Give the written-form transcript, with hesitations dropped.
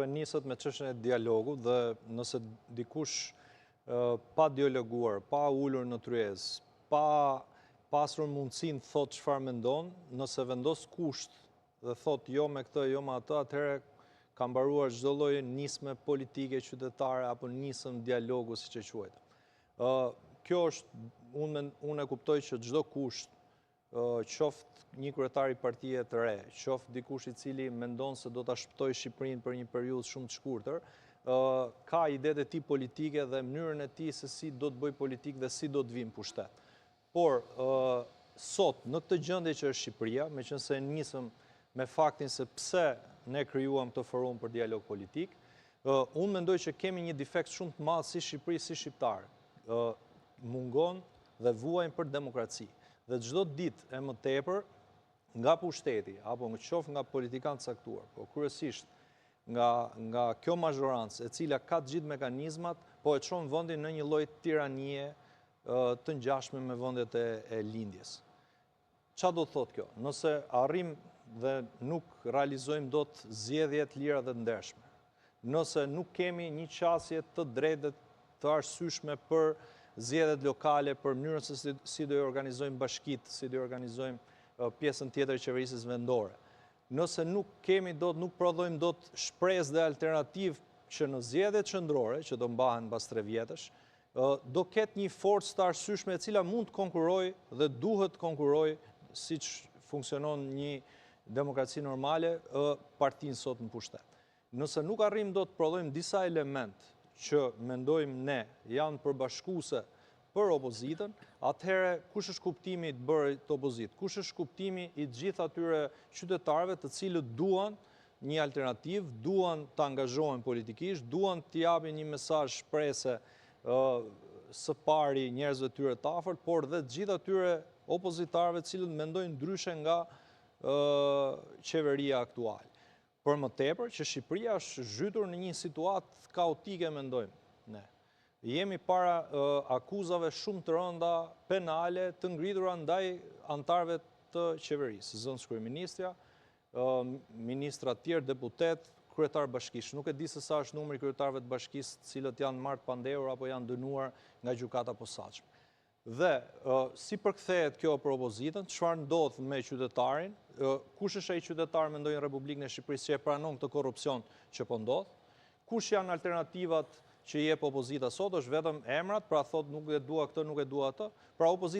ju e nisët me çështjen e dialogut dhe nëse dikush pa dialoguar, pa ulur në tryezë, pa pasur mundësinë thot çfarë mendon, nëse vendos kusht dhe thot jo me këtë, jo me atë, atëherë ka mbaruar çdo lloj nisme politike qytetare apo nisëm dialogu siç e quajtë. Kjo është, unë e kuptoj që çdo kusht, qoftë një kryetar i partie të re, qoftë dikush i cili mendon se do ta shpëtojë Shqipërinë për një periudhë shumë të shkurtër, ka idetë e tij politike dhe mënyrën e tij se si do të bëjë politikë dhe si do të vinë pushtet. Por sot në këtë gjendje që është Shqipëria, meqense nisëm me faktin se pse ne krijuam këtë forum për dialog politik, unë mendoj që kemi një defekt shumë të madh si Shqipëri, si shqiptar. Mungon dhe vuajnë për demokraci. Dhe çdo ditë e më tepër nga pushteti apo qoftë nga politikanë caktuar, po kryesisht nga kjo mazhorancë e cila ka të gjithë mekanizmat, po e çon vendin në një lloj tiranie të ngjashme me vendet e lindjes. Çfarë do të thotë kjo? Nëse arrim dhe nuk realizojmë dot zgjedhje të lira dhe të ndershme, nëse nuk kemi një qasje të drejtë të arsyeshme për zgjedhjet lokale, për mënyrën se si do i organizojmë bashkitë, si do i organizojmë pjesën tjetër e qeverisë vendore. Nëse nuk prodhojmë dot shpresë dhe alternativë që në zgjedhjet qendrore, që do mbahen pas 3 vjetësh, do ketë një forcë të arsyeshme e cila mund të konkurrojë dhe duhet të konkurrojë siç funksionon një demokraci normale, partinë sot në pushtet. Nëse nuk arrim do të prodhojmë disa elementë që mendojmë ne janë përbashkuese për opozitën, atëherë kush është kuptimi i të bërit opozitë? Kush është kuptimi i të gjithë atyre qytetarëve të cilët duan një alternativë, duan të angazhohen politikisht, duan të japin një mesazh shprese së pari njerëzve të tyre të afërt, por dhe të gjithë atyre opozitarëve të cilët mendojnë ndryshe nga qeveria aktuale. Për më tepër që Shqipëria është zhytur në një situatë kaotike, mendojmë ne. Jemi para akuzave shumë të rënda penale të ngritura ndaj anëtarëve të qeverisë, zënës kryeministja, ministra të tjerë, deputet, kryetar bashkisë. Nuk e di se sa është numri i kryetarëve të bashkisë, të cilët janë marrë pandehur apo janë dënuar nga gjykata posaçme. Dhe si përkthehet kjo për opozitën, çfarë ndodh me qytetarin, kush është ai qytetar mendoj në Republikën e Shqipërisë që e pranon këtë korrupsion që po ndodh, kush janë alternativat që jep opozita sot, është vetëm emrat, pra thot nuk e dua këtë, nuk e dua atë, pra opozita